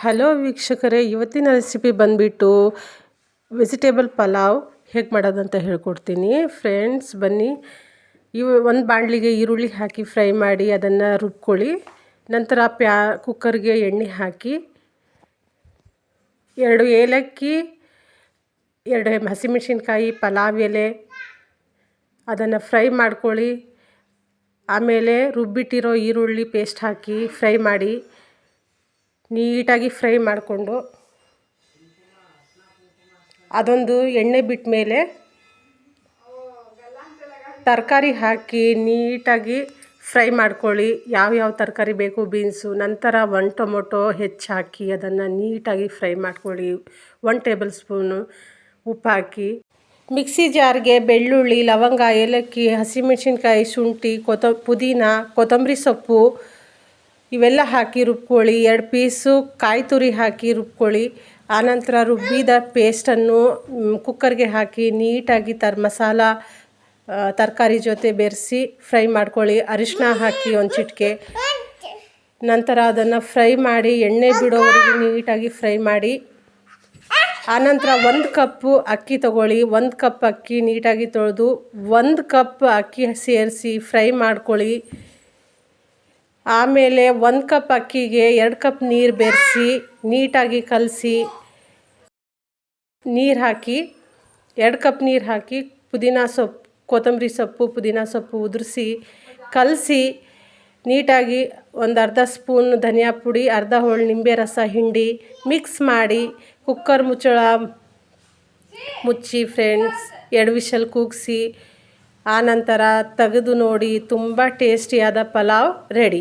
Hello ವೀಕ್ಷಕರೇ, ಇವತ್ತಿನ recipe ಬಂದುಬಿಟ್ಟು ವೆಜಿಟೇಬಲ್ ಪಲಾವ್ ಹೇಗೆ ಮಾಡೋದಂತ ಹೇಳ್ಕೊಡ್ತೀನಿ ಫ್ರೆಂಡ್ಸ್. ಬನ್ನಿ. ಒಂದು ಬಾಣಲಿಗೆ ಈರುಳ್ಳಿ ಹಾಕಿ ಫ್ರೈ ಮಾಡಿ ಅದನ್ನು ರುಬ್ಕೊಳ್ಳಿ. ನಂತರ ಕುಕ್ಕರ್ಗೆ ಎಣ್ಣೆ ಹಾಕಿ 2 ಏಲಕ್ಕಿ, 2 ಹಸಿಮೆಣಸಿನ್ಕಾಯಿ, ಪಲಾವ್ ಎಲೆ ಅದನ್ನು ಫ್ರೈ ಮಾಡ್ಕೊಳ್ಳಿ. ಆಮೇಲೆ ರುಬ್ಬಿಟ್ಟಿರೋ ಈರುಳ್ಳಿ ಪೇಸ್ಟ್ ಹಾಕಿ ಫ್ರೈ ಮಾಡಿ, ನೀಟಾಗಿ ಫ್ರೈ ಮಾಡಿಕೊಂಡು ಅದೊಂದು ಎಣ್ಣೆ ಬಿಟ್ಟ ಮೇಲೆ ತರಕಾರಿ ಹಾಕಿ ನೀಟಾಗಿ ಫ್ರೈ ಮಾಡ್ಕೊಳ್ಳಿ. ಯಾವ್ಯಾವ ತರಕಾರಿ ಬೇಕು, ಬೀನ್ಸು. ನಂತರ 1 ಟೊಮೊಟೊ ಹೆಚ್ಚಾಕಿ ಅದನ್ನು ನೀಟಾಗಿ ಫ್ರೈ ಮಾಡ್ಕೊಳ್ಳಿ. 1 ಟೇಬಲ್ ಸ್ಪೂನು ಉಪ್ಪು ಹಾಕಿ ಮಿಕ್ಸಿ ಜಾರ್ಗೆ ಬೆಳ್ಳುಳ್ಳಿ, ಲವಂಗ, ಏಲಕ್ಕಿ, ಹಸಿಮೆಣಸಿನ್ಕಾಯಿ, ಶುಂಠಿ, ಪುದೀನ, ಕೊತ್ತಂಬರಿ ಸೊಪ್ಪು ಇವೆಲ್ಲ ಹಾಕಿ ರುಬ್ಕೊಳ್ಳಿ. 2 ಪೀಸು ಕಾಯಿ ತುರಿ ಹಾಕಿ ರುಬ್ಕೊಳ್ಳಿ. ಆನಂತರ ರುಬ್ಬಿದ ಪೇಸ್ಟನ್ನು ಕುಕ್ಕರ್ಗೆ ಹಾಕಿ ನೀಟಾಗಿ ಮಸಾಲ ತರಕಾರಿ ಜೊತೆ ಬೆರೆಸಿ ಫ್ರೈ ಮಾಡ್ಕೊಳ್ಳಿ. ಅರಿಶಿನ ಹಾಕಿ 1 ಚಿಟಿಕೆ. ನಂತರ ಅದನ್ನು ಫ್ರೈ ಮಾಡಿ ಎಣ್ಣೆ ಬಿಡೋವರೆಗೂ ನೀಟಾಗಿ ಫ್ರೈ ಮಾಡಿ. ಆನಂತರ 1 ಕಪ್ಪು ಅಕ್ಕಿ ತಗೊಳ್ಳಿ. 1 ಕಪ್ ಅಕ್ಕಿ ನೀಟಾಗಿ ತೊಳೆದು 1 ಕಪ್ ಅಕ್ಕಿ ಸೇರಿಸಿ ಫ್ರೈ ಮಾಡ್ಕೊಳ್ಳಿ. ಆಮೇಲೆ 1 ಕಪ್ ಅಕ್ಕಿಗೆ 2 ಕಪ್ ನೀರು ಬೆರೆಸಿ ನೀಟಾಗಿ ಕಲಸಿ, ನೀರು ಹಾಕಿ 2 ಕಪ್ ನೀರು ಹಾಕಿ ಕೊತ್ತಂಬರಿ ಸೊಪ್ಪು, ಪುದೀನ ಸೊಪ್ಪು ಉದುರಿಸಿ ಕಲಸಿ ನೀಟಾಗಿ ಒಂದು ಅರ್ಧ ಸ್ಪೂನ್ ಧನಿಯಾ ಪುಡಿ, ಅರ್ಧ ಹೋಳು ನಿಂಬೆ ರಸ ಹಿಂಡಿ ಮಿಕ್ಸ್ ಮಾಡಿ ಕುಕ್ಕರ್ ಮುಚ್ಚಿ ಫ್ರೆಂಡ್ಸ್ 2 ವಿಷಲ್ ಕೂಗಿಸಿ ಆನಂತರ ತೆಗೆದು ನೋಡಿ. ತುಂಬ ಟೇಸ್ಟಿಯಾದ ಪಲಾವ್ ರೆಡಿ.